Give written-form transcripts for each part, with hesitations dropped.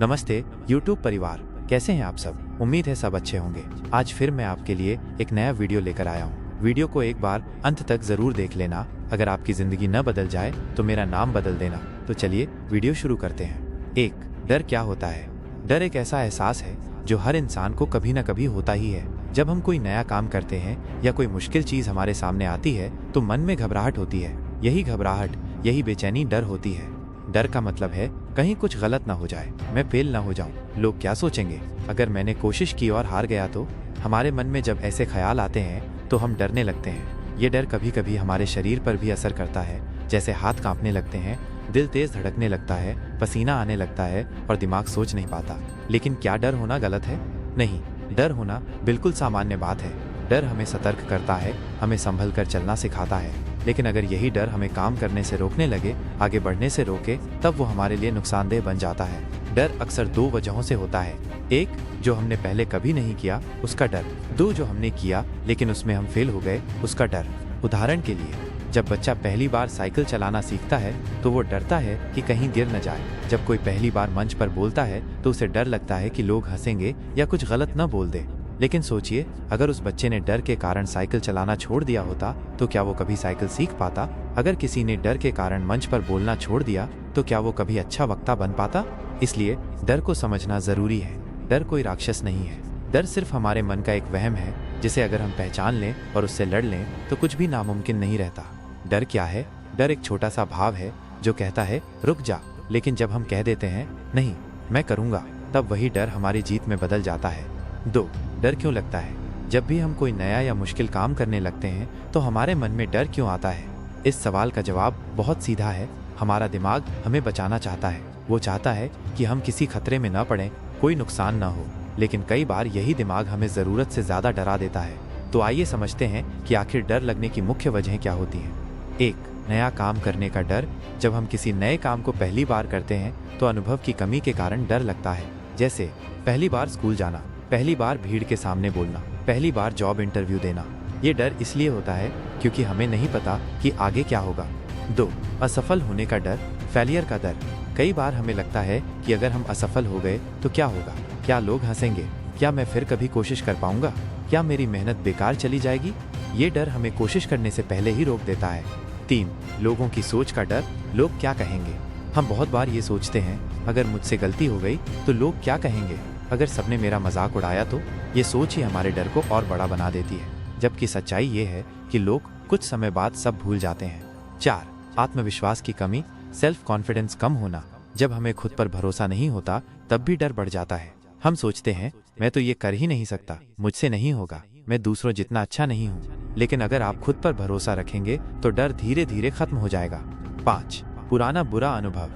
नमस्ते YouTube परिवार, कैसे हैं आप सब। उम्मीद है सब अच्छे होंगे। आज फिर मैं आपके लिए एक नया वीडियो लेकर आया हूँ। वीडियो को एक बार अंत तक जरूर देख लेना। अगर आपकी जिंदगी न बदल जाए तो मेरा नाम बदल देना। तो चलिए वीडियो शुरू करते हैं। एक, डर क्या होता है। डर एक ऐसा एहसास है जो हर इंसान को कभी न कभी होता ही है। जब हम कोई नया काम करते हैं या कोई मुश्किल चीज हमारे सामने आती है तो मन में घबराहट होती है। यही घबराहट, यही बेचैनी डर होती है। डर का मतलब है कहीं कुछ गलत ना हो जाए, मैं फेल ना हो जाऊं, लोग क्या सोचेंगे, अगर मैंने कोशिश की और हार गया तो। हमारे मन में जब ऐसे ख्याल आते हैं तो हम डरने लगते हैं। ये डर कभी कभी हमारे शरीर पर भी असर करता है, जैसे हाथ कांपने लगते हैं, दिल तेज धड़कने लगता है, पसीना आने लगता है और दिमाग सोच नहीं पाता। लेकिन क्या डर होना गलत है? नहीं, डर होना बिल्कुल सामान्य बात है। डर हमें सतर्क करता है, हमें संभल कर चलना सिखाता है। लेकिन अगर यही डर हमें काम करने से रोकने लगे, आगे बढ़ने से रोके, तब वो हमारे लिए नुकसानदेह बन जाता है। डर अक्सर दो वजहों से होता है। एक, जो हमने पहले कभी नहीं किया उसका डर। दो, जो हमने किया लेकिन उसमें हम फेल हो गए उसका डर। उदाहरण के लिए, जब बच्चा पहली बार साइकिल चलाना सीखता है तो वो डरता है कि कहीं गिर न जाए। जब कोई पहली बार मंच पर बोलता है तो उसे डर लगता है कि लोग हंसेंगे या कुछ गलत न बोल दे। लेकिन सोचिए, अगर उस बच्चे ने डर के कारण साइकिल चलाना छोड़ दिया होता तो क्या वो कभी साइकिल सीख पाता? अगर किसी ने डर के कारण मंच पर बोलना छोड़ दिया तो क्या वो कभी अच्छा वक्ता बन पाता? इसलिए डर को समझना जरूरी है। डर कोई राक्षस नहीं है। डर सिर्फ हमारे मन का एक वहम है, जिसे अगर हम पहचान लें और उससे लड़ लें तो कुछ भी नामुमकिन नहीं रहता। डर क्या है? डर एक छोटा सा भाव है जो कहता है रुक जा, लेकिन जब हम कह देते हैं नहीं मैं करूँगा, तब वही डर हमारी जीत में बदल जाता है। 2, डर क्यों लगता है। जब भी हम कोई नया या मुश्किल काम करने लगते हैं तो हमारे मन में डर क्यों आता है? इस सवाल का जवाब बहुत सीधा है। हमारा दिमाग हमें बचाना चाहता है। वो चाहता है कि हम किसी खतरे में न पड़ें, कोई नुकसान न हो। लेकिन कई बार यही दिमाग हमें ज़रूरत से ज़्यादा डरा देता है। तो आइए समझते हैं कि आखिर डर लगने की मुख्य वजह क्या होती है। 1, नया काम करने का डर। जब हम किसी नए काम को पहली बार करते हैं तो अनुभव की कमी के कारण डर लगता है। जैसे पहली बार स्कूल जाना, पहली बार भीड़ के सामने बोलना, पहली बार जॉब इंटरव्यू देना। ये डर इसलिए होता है क्योंकि हमें नहीं पता कि आगे क्या होगा। 2, असफल होने का डर, फेलियर का डर। कई बार हमें लगता है कि अगर हम असफल हो गए तो क्या होगा? क्या लोग हंसेंगे? क्या मैं फिर कभी कोशिश कर पाऊंगा? क्या मेरी मेहनत बेकार चली जाएगी? ये डर हमें कोशिश करने से पहले ही रोक देता है। 3, लोगों की सोच का डर, लोग क्या कहेंगे। हम बहुत बार ये सोचते हैं अगर मुझसे गलती हो गई तो लोग क्या कहेंगे, अगर सबने मेरा मजाक उड़ाया तो। ये सोच ही हमारे डर को और बड़ा बना देती है, जबकि सच्चाई ये है कि लोग कुछ समय बाद सब भूल जाते हैं। 4, आत्मविश्वास की कमी, सेल्फ कॉन्फिडेंस कम होना। जब हमें खुद पर भरोसा नहीं होता तब भी डर बढ़ जाता है। हम सोचते हैं मैं तो ये कर ही नहीं सकता, मुझसे नहीं होगा, मैं दूसरों जितना अच्छा नहीं हूँ। लेकिन अगर आप खुद पर भरोसा रखेंगे तो डर धीरे धीरे खत्म हो जाएगा। 5, पुराना बुरा अनुभव,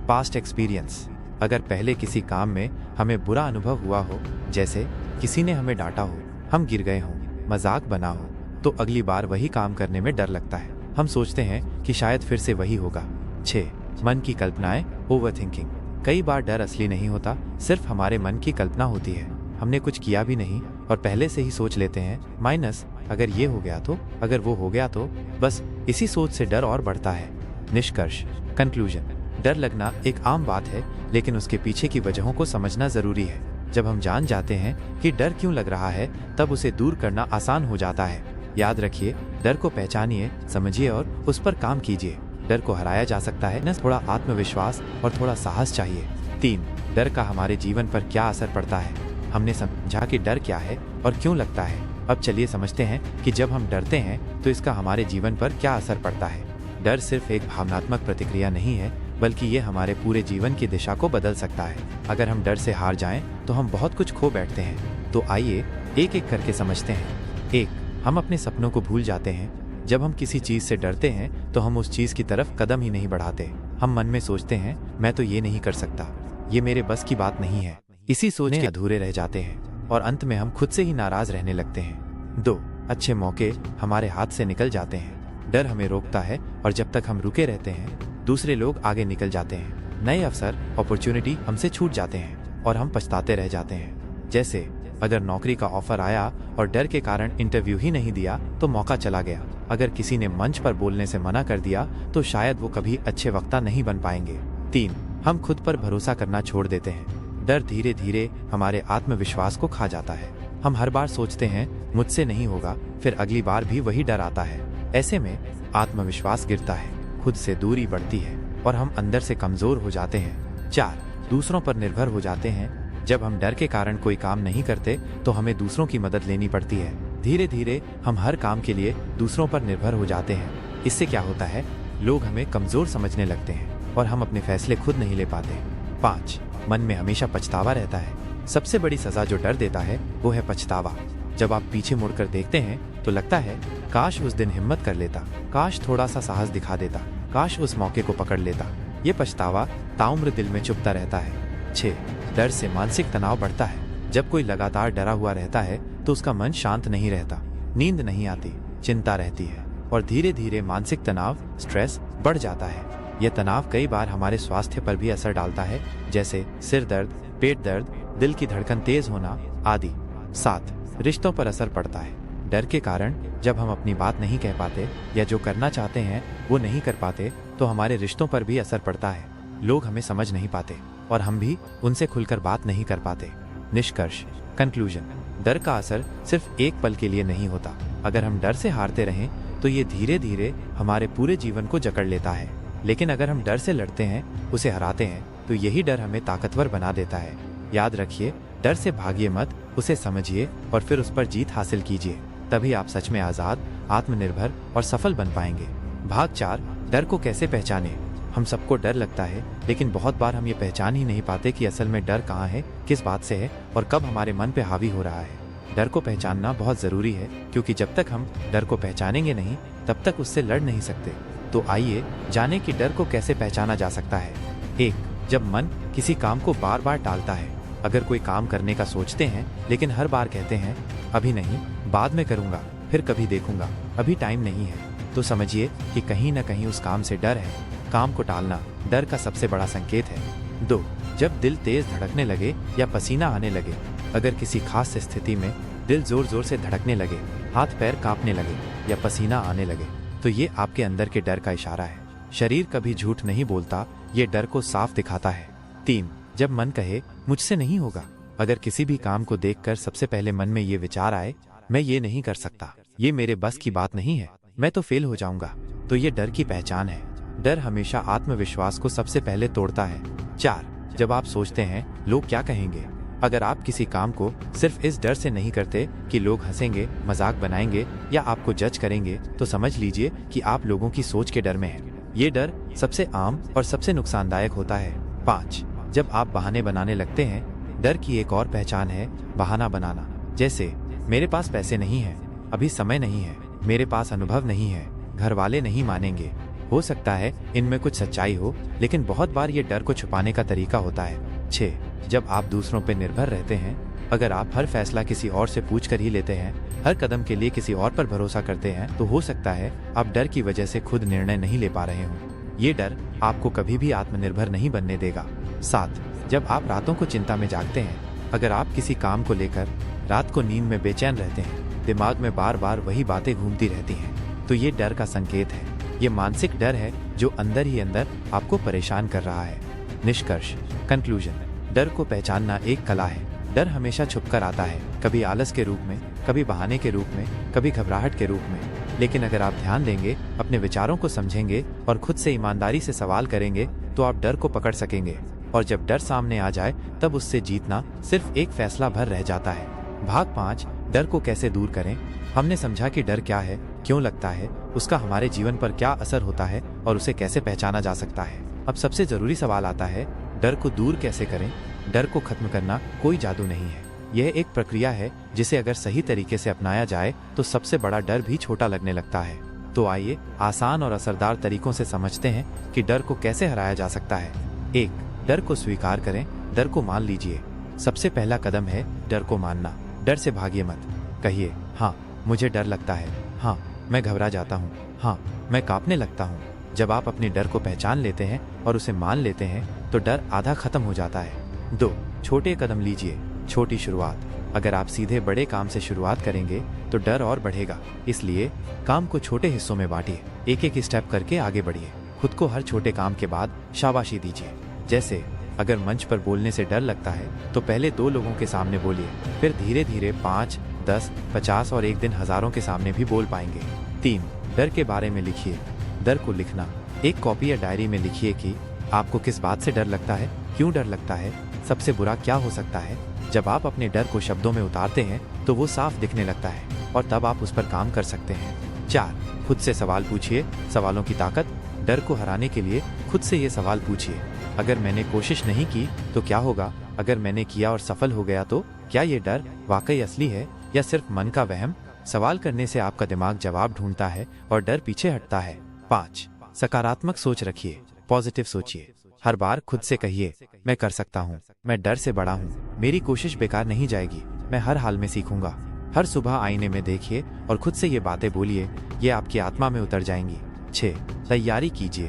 पास्ट एक्सपीरियंस। अगर पहले किसी काम में हमें बुरा अनुभव हुआ हो, जैसे किसी ने हमें डांटा हो, हम गिर गए हों, मजाक बना हो, तो अगली बार वही काम करने में डर लगता है। हम सोचते हैं कि शायद फिर से वही होगा। 6, मन की कल्पनाएं, ओवरथिंकिंग। कई बार डर असली नहीं होता, सिर्फ हमारे मन की कल्पना होती है। हमने कुछ किया भी नहीं और पहले से ही सोच लेते हैं माइनस अगर ये हो गया तो, अगर वो हो गया तो। बस इसी सोच से डर और बढ़ता है। निष्कर्ष, कंक्लूजन, डर लगना एक आम बात है, लेकिन उसके पीछे की वजहों को समझना जरूरी है। जब हम जान जाते हैं कि डर क्यों लग रहा है तब उसे दूर करना आसान हो जाता है। याद रखिए, डर को पहचानिए, समझिए और उस पर काम कीजिए। डर को हराया जा सकता है, न थोड़ा आत्मविश्वास और थोड़ा साहस चाहिए। 3, डर का हमारे जीवन पर क्या असर पड़ता है। हमने समझा कि डर क्या है और क्यों लगता है। अब चलिए समझते हैं कि जब हम डरते हैं तो इसका हमारे जीवन पर क्या असर पड़ता है। डर सिर्फ एक भावनात्मक प्रतिक्रिया नहीं है, बल्कि ये हमारे पूरे जीवन की दिशा को बदल सकता है। अगर हम डर से हार जाएं तो हम बहुत कुछ खो बैठते हैं। तो आइए एक एक करके समझते हैं। 1, हम अपने सपनों को भूल जाते हैं। जब हम किसी चीज से डरते हैं तो हम उस चीज की तरफ कदम ही नहीं बढ़ाते। हम मन में सोचते हैं मैं तो ये नहीं कर सकता, ये मेरे बस की बात नहीं है। इसी सोच के अधूरे रह जाते हैं और अंत में हम खुद से ही नाराज रहने लगते हैं। 2, अच्छे मौके हमारे हाथ से निकल जाते हैं। डर हमें रोकता है और जब तक हम रुके रहते हैं दूसरे लोग आगे निकल जाते हैं। नए अवसर, अपॉर्चुनिटी हमसे छूट जाते हैं और हम पछताते रह जाते हैं। जैसे अगर नौकरी का ऑफर आया और डर के कारण इंटरव्यू ही नहीं दिया तो मौका चला गया। अगर किसी ने मंच पर बोलने से मना कर दिया तो शायद वो कभी अच्छे वक्ता नहीं बन पाएंगे। 3, हम खुद पर भरोसा करना छोड़ देते हैं। डर धीरे धीरे हमारे आत्मविश्वास को खा जाता है। हम हर बार सोचते हैं मुझसे नहीं होगा, फिर अगली बार भी वही डर आता है। ऐसे में आत्मविश्वास गिरता है, खुद से दूरी बढ़ती है और हम अंदर से कमजोर हो जाते हैं। 4. दूसरों पर निर्भर हो जाते हैं। जब हम डर के कारण कोई काम नहीं करते तो हमें दूसरों की मदद लेनी पड़ती है। धीरे धीरे हम हर काम के लिए दूसरों पर निर्भर हो जाते हैं। इससे क्या होता है, लोग हमें कमजोर समझने लगते हैं और हम अपने फैसले खुद नहीं ले पाते। 5. मन में हमेशा पछतावा रहता है। सबसे बड़ी सजा जो डर देता है वो है पछतावा। जब आप पीछे मुड़कर देखते हैं तो लगता है काश उस दिन हिम्मत कर लेता, काश थोड़ा सा साहस दिखा देता, काश उस मौके को पकड़ लेता। ये पछतावा ताउम्र दिल में चुभता रहता है। 6. डर से मानसिक तनाव बढ़ता है। जब कोई लगातार डरा हुआ रहता है तो उसका मन शांत नहीं रहता, नींद नहीं आती, चिंता रहती है और धीरे धीरे मानसिक तनाव, स्ट्रेस बढ़ जाता है। यह तनाव कई बार हमारे स्वास्थ्य पर भी असर डालता है, जैसे सिर दर्द, पेट दर्द, दिल की धड़कन तेज होना आदि। 7. रिश्तों पर असर पड़ता है। डर के कारण जब हम अपनी बात नहीं कह पाते या जो करना चाहते हैं वो नहीं कर पाते तो हमारे रिश्तों पर भी असर पड़ता है। लोग हमें समझ नहीं पाते और हम भी उनसे खुलकर बात नहीं कर पाते। निष्कर्ष, कंक्लूजन, डर का असर सिर्फ एक पल के लिए नहीं होता। अगर हम डर से हारते रहें तो ये धीरे धीरे हमारे पूरे जीवन को जकड़ लेता है। लेकिन अगर हम डर से लड़ते हैं, उसे हराते हैं, तो यही डर हमें ताकतवर बना देता है। याद रखिए, डर से भागिए मत, उसे समझिए और फिर उस पर जीत हासिल कीजिए। तभी आप सच में आजाद, आत्मनिर्भर और सफल बन पाएंगे। भाग 4, डर को कैसे पहचाने। हम सबको डर लगता है, लेकिन बहुत बार हम ये पहचान ही नहीं पाते कि असल में डर कहाँ है, किस बात से है और कब हमारे मन पे हावी हो रहा है। डर को पहचानना बहुत जरूरी है, क्योंकि जब तक हम डर को पहचानेंगे नहीं तब तक उससे लड़ नहीं सकते। तो आइए जाने कि डर को कैसे पहचाना जा सकता है। 1. जब मन किसी काम को बार बार टालता है। अगर कोई काम करने का सोचते हैं लेकिन हर बार कहते हैं अभी नहीं, बाद में करूंगा, फिर कभी देखूंगा, अभी टाइम नहीं है, तो समझिए कि कहीं न कहीं उस काम से डर है। काम को टालना डर का सबसे बड़ा संकेत है। 2. जब दिल तेज धड़कने लगे या पसीना आने लगे। अगर किसी खास स्थिति में दिल जोर जोर से धड़कने लगे, हाथ पैर कांपने लगे या पसीना आने लगे, तो ये आपके अंदर के डर का इशारा है। शरीर कभी झूठ नहीं बोलता, ये डर को साफ दिखाता है। 3. जब मन कहे मुझसे नहीं होगा। अगर किसी भी काम को देखकर सबसे पहले मन में ये विचार आए, मैं ये नहीं कर सकता, ये मेरे बस की बात नहीं है, मैं तो फेल हो जाऊंगा, तो ये डर की पहचान है। डर हमेशा आत्मविश्वास को सबसे पहले तोड़ता है। 4. जब आप सोचते हैं लोग क्या कहेंगे। अगर आप किसी काम को सिर्फ इस डर से नहीं करते कि लोग हंसेंगे, मजाक बनाएंगे या आपको जज करेंगे, तो समझ लीजिए कि आप लोगों की सोच के डर में हैं। ये डर सबसे आम और सबसे नुकसानदायक होता है। 5. जब आप बहाने बनाने लगते हैं। डर की एक और पहचान है बहाना बनाना। जैसे मेरे पास पैसे नहीं है, अभी समय नहीं है, मेरे पास अनुभव नहीं है, घर वाले नहीं मानेंगे। हो सकता है इनमें कुछ सच्चाई हो, लेकिन बहुत बार ये डर को छुपाने का तरीका होता है। 6. जब आप दूसरों पर निर्भर रहते हैं। अगर आप हर फैसला किसी और से पूछ कर ही लेते हैं, हर कदम के लिए किसी और पर भरोसा करते हैं, तो हो सकता है आप डर की वजह से खुद निर्णय नहीं ले पा रहे हों। ये डर आपको कभी भी आत्मनिर्भर नहीं बनने देगा। 7. जब आप रातों को चिंता में जागते हैं। अगर आप किसी काम को लेकर रात को नींद में बेचैन रहते हैं, दिमाग में बार बार वही बातें घूमती रहती हैं, तो ये डर का संकेत है। ये मानसिक डर है जो अंदर ही अंदर आपको परेशान कर रहा है। निष्कर्ष, कंक्लूजन, डर को पहचानना एक कला है। डर हमेशा छुपकर आता है, कभी आलस के रूप में, कभी बहाने के रूप में, कभी घबराहट के रूप में। लेकिन अगर आप ध्यान देंगे, अपने विचारों को समझेंगे और खुद से ईमानदारी से सवाल करेंगे, तो आप डर को पकड़ सकेंगे। और जब डर सामने आ जाए, तब उससे जीतना सिर्फ एक फैसला भर रह जाता है। भाग 5, डर को कैसे दूर करें। हमने समझा कि डर क्या है, क्यों लगता है, उसका हमारे जीवन पर क्या असर होता है और उसे कैसे पहचाना जा सकता है। अब सबसे जरूरी सवाल आता है, डर को दूर कैसे करें। डर को खत्म करना कोई जादू नहीं है, यह एक प्रक्रिया है जिसे अगर सही तरीके से अपनाया जाए तो सबसे बड़ा डर भी छोटा लगने लगता है। तो आइए आसान और असरदार तरीकों से समझते हैं कि डर को कैसे हराया जा सकता है। 1. डर को स्वीकार करें, डर को मान लीजिए। सबसे पहला कदम है डर को मानना। डर से भागिए मत, कहिए हाँ मुझे डर लगता है, हाँ मैं घबरा जाता हूँ, हाँ मैं कांपने लगता हूँ। जब आप अपने डर को पहचान लेते हैं और उसे मान लेते हैं तो डर आधा खत्म हो जाता है। 2. छोटे कदम लीजिए, छोटी शुरुआत। अगर आप सीधे बड़े काम से शुरुआत करेंगे तो डर और बढ़ेगा, इसलिए काम को छोटे हिस्सों में बांटिए, एक एक स्टेप करके आगे बढ़िए। खुद को हर छोटे काम के बाद शाबाशी दीजिए। जैसे अगर मंच पर बोलने से डर लगता है तो पहले 2 लोगों के सामने बोलिए, फिर धीरे धीरे 5, 10, 50 और एक दिन हजारों के सामने भी बोल पाएंगे। 3. डर के बारे में लिखिए। डर को लिखना। एक कॉपी या डायरी में लिखिए कि आपको किस बात से डर लगता है, क्यों डर लगता है, सबसे बुरा क्या हो सकता है। जब आप अपने डर को शब्दों में उतारते हैं तो वो साफ दिखने लगता है और तब आप उस पर काम कर सकते हैं। 4. खुद से सवाल पूछिए। सवालों की ताकत। डर को हराने के लिए खुद से ये सवाल पूछिए, अगर मैंने कोशिश नहीं की तो क्या होगा, अगर मैंने किया और सफल हो गया तो क्या ये डर वाकई असली है या सिर्फ मन का वहम। सवाल करने से आपका दिमाग जवाब ढूंढता है और डर पीछे हटता है। 5. सकारात्मक सोच रखिए। पॉजिटिव सोचिए। हर बार खुद से कहिए, मैं कर सकता हूँ, मैं डर से बड़ा हूँ, मेरी कोशिश बेकार नहीं जाएगी, मैं हर हाल में सीखूंगा। हर सुबह आईने में देखिए और खुद से ये बातें बोलिए, ये आपकी आत्मा में उतर जाएंगी। 6. तैयारी कीजिए।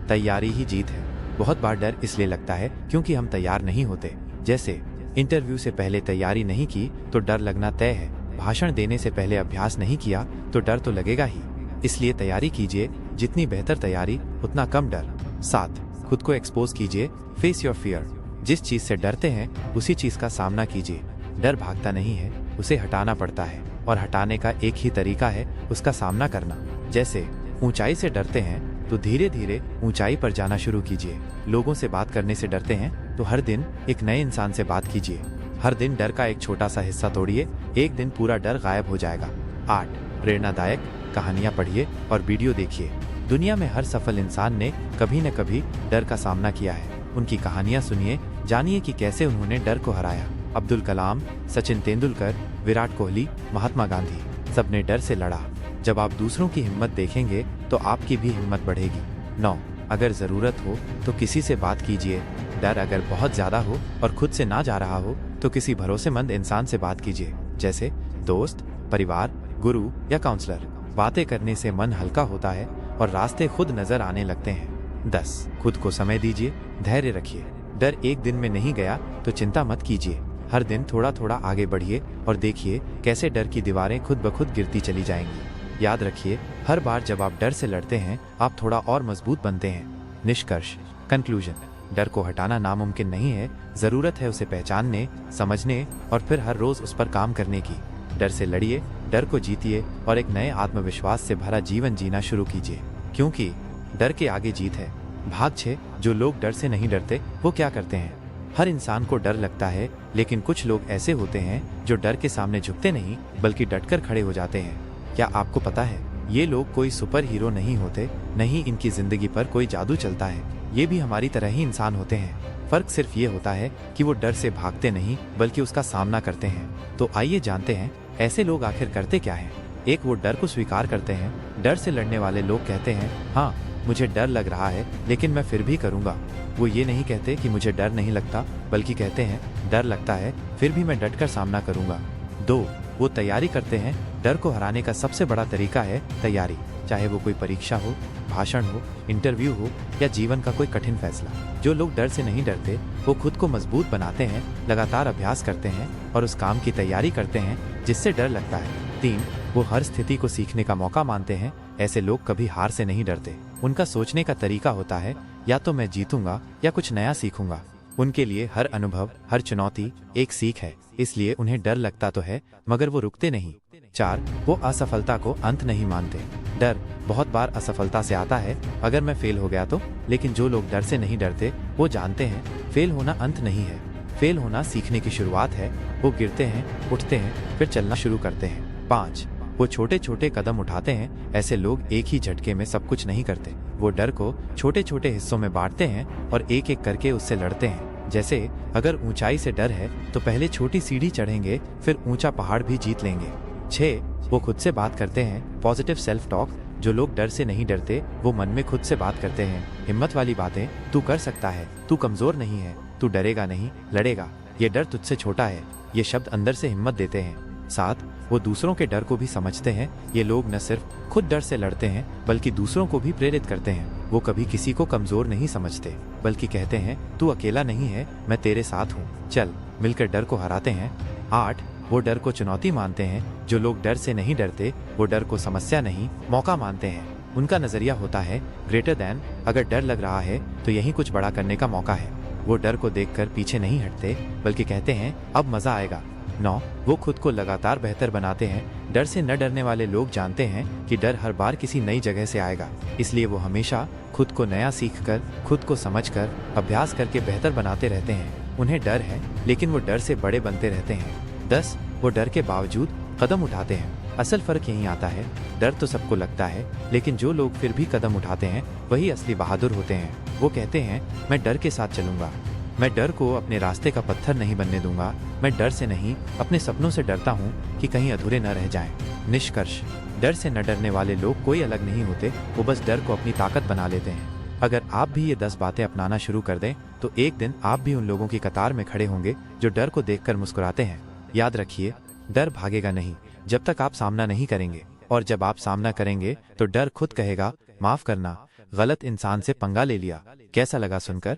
तैयारी ही जीत है। बहुत बार डर इसलिए लगता है क्योंकि हम तैयार नहीं होते। जैसे इंटरव्यू से पहले तैयारी नहीं की तो डर लगना तय है। भाषण देने से पहले अभ्यास नहीं किया तो डर तो लगेगा ही। इसलिए तैयारी कीजिए, जितनी बेहतर तैयारी उतना कम डर। 7. खुद को एक्सपोज कीजिए। Face your fear. जिस चीज से डरते हैं उसी चीज का सामना कीजिए। डर भागता नहीं है, उसे हटाना पड़ता है और हटाने का एक ही तरीका है, उसका सामना करना। जैसे ऊंचाई से डरते हैं तो धीरे धीरे ऊंचाई पर जाना शुरू कीजिए। लोगों से बात करने से डरते हैं तो हर दिन एक नए इंसान से बात कीजिए। हर दिन डर का एक छोटा सा हिस्सा तोड़िए, एक दिन पूरा डर गायब हो जाएगा। 8. प्रेरणादायक कहानियां पढ़िए और वीडियो देखिए। दुनिया में हर सफल इंसान ने कभी न कभी डर का सामना किया है। उनकी कहानियां सुनिए, जानिए कि कैसे उन्होंने डर को हराया। अब्दुल कलाम, सचिन तेंदुलकर, विराट कोहली, महात्मा गांधी, सबने डर से लड़ा। जब आप दूसरों की हिम्मत देखेंगे तो आपकी भी हिम्मत बढ़ेगी। 9. अगर जरूरत हो तो किसी से बात कीजिए। डर अगर बहुत ज्यादा हो और खुद से ना जा रहा हो तो किसी भरोसेमंद इंसान से बात कीजिए, जैसे दोस्त, परिवार, गुरु या काउंसलर। बातें करने से मन हल्का होता है और रास्ते खुद नजर आने लगते हैं। 10. खुद को समय दीजिए, धैर्य रखिए। डर एक दिन में नहीं गया तो चिंता मत कीजिए। हर दिन थोड़ा थोड़ा आगे बढ़िए और देखिए कैसे डर की दीवारें खुद ब खुद गिरती चली जाएंगी। याद रखिए, हर बार जब आप डर से लड़ते हैं आप थोड़ा और मजबूत बनते हैं। निष्कर्ष, कंक्लूजन। डर को हटाना नामुमकिन नहीं है, जरूरत है उसे पहचानने, समझने और फिर हर रोज उस पर काम करने की। डर से लड़िए, डर को जीतिए और एक नए आत्मविश्वास से भरा जीवन जीना शुरू कीजिए, क्योंकि डर के आगे जीत है। भाग 6. जो लोग डर से नहीं डरते वो क्या करते हैं। हर इंसान को डर लगता है, लेकिन कुछ लोग ऐसे होते हैं जो डर के सामने झुकते नहीं बल्कि डटकर खड़े हो जाते हैं। क्या आपको पता है, ये लोग कोई सुपर हीरो नहीं होते, नहीं इनकी जिंदगी पर कोई जादू चलता है, ये भी हमारी तरह ही इंसान होते हैं। फर्क सिर्फ ये होता है कि वो डर से भागते नहीं बल्कि उसका सामना करते हैं। तो आइए जानते हैं ऐसे लोग आखिर करते क्या हैं। 1. वो डर को स्वीकार करते हैं। डर से लड़ने वाले लोग कहते हैं, हाँ मुझे डर लग रहा है लेकिन मैं फिर भी करूँगा। वो ये नहीं कहते कि मुझे डर नहीं लगता, बल्कि कहते हैं डर लगता है फिर भी मैं डटकर सामना करूँगा। 2. वो तैयारी करते हैं। डर को हराने का सबसे बड़ा तरीका है तैयारी, चाहे वो कोई परीक्षा हो, भाषण हो, इंटरव्यू हो या जीवन का कोई कठिन फैसला। जो लोग डर से नहीं डरते वो खुद को मजबूत बनाते हैं, लगातार अभ्यास करते हैं और उस काम की तैयारी करते हैं जिससे डर लगता है। 3. वो हर स्थिति को सीखने का मौका मानते हैं। ऐसे लोग कभी हार से नहीं डरते। उनका सोचने का तरीका होता है, या तो मैं जीतूंगा या कुछ नया सीखूंगा। उनके लिए हर अनुभव, हर चुनौती एक सीख है, इसलिए उन्हें डर लगता तो है मगर वो रुकते नहीं। 4. वो असफलता को अंत नहीं मानते। डर बहुत बार असफलता से आता है, अगर मैं फेल हो गया तो, लेकिन जो लोग डर से नहीं डरते वो जानते हैं फेल होना अंत नहीं है, फेल होना सीखने की शुरुआत है। वो गिरते हैं, उठते हैं, फिर चलना शुरू करते हैं। 5. वो छोटे छोटे कदम उठाते हैं। ऐसे लोग एक ही झटके में सब कुछ नहीं करते, वो डर को छोटे छोटे हिस्सों में बांटते हैं और एक एक करके उससे लड़ते हैं। जैसे अगर ऊंचाई से डर है तो पहले छोटी सीढ़ी चढ़ेंगे, फिर ऊंचा पहाड़ भी जीत लेंगे। 6. वो खुद से बात करते हैं। Positive self talk. जो लोग डर से नहीं डरते वो मन में खुद से बात करते हैं, हिम्मत वाली बातें। तू कर सकता है, तू कमजोर नहीं है, तू डरेगा नहीं, लड़ेगा, ये डर तुझसे छोटा है। ये शब्द अंदर से हिम्मत देते हैं। 7. वो दूसरों के डर को भी समझते हैं। ये लोग न सिर्फ खुद डर से लड़ते हैं बल्कि दूसरों को भी प्रेरित करते हैं। वो कभी किसी को कमजोर नहीं समझते बल्कि कहते हैं तू अकेला नहीं है, मैं तेरे साथ हूँ, चल मिलकर डर को हराते हैं। 8. वो डर को चुनौती मानते हैं। जो लोग डर से नहीं डरते वो डर को समस्या नहीं मौका मानते हैं। उनका नजरिया होता है ग्रेटर देन, अगर डर लग रहा है तो यही कुछ बड़ा करने का मौका है। वो डर को देखकर पीछे नहीं हटते बल्कि कहते हैं अब मजा आएगा। 9, वो खुद को लगातार बेहतर बनाते हैं। डर से न डरने वाले लोग जानते हैं कि डर हर बार किसी नई जगह से आएगा, इसलिए वो हमेशा खुद को नया सीखकर, खुद को समझकर, अभ्यास करके बेहतर बनाते रहते हैं। उन्हें डर है लेकिन वो डर से बड़े बनते रहते हैं। 10, वो डर के बावजूद कदम उठाते हैं। असल फर्क यही आता है, डर तो सबको लगता है लेकिन जो लोग फिर भी कदम उठाते हैं वही असली बहादुर होते हैं। वो कहते हैं मैं डर के साथ चलूंगा, मैं डर को अपने रास्ते का पत्थर नहीं बनने दूंगा, मैं डर से नहीं अपने सपनों से डरता हूँ कि कहीं अधूरे न रह जाएं। निष्कर्ष, डर से न डरने वाले लोग कोई अलग नहीं होते, वो बस डर को अपनी ताकत बना लेते हैं। अगर आप भी ये 10 बातें अपनाना शुरू कर दें तो एक दिन आप भी उन लोगों की कतार में खड़े होंगे जो डर को देखकर मुस्कुराते हैं। याद रखिए, डर भागेगा नहीं जब तक आप सामना नहीं करेंगे, और जब आप सामना करेंगे तो डर खुद कहेगा माफ करना, गलत इंसान से पंगा ले लिया। कैसा लगा सुनकर?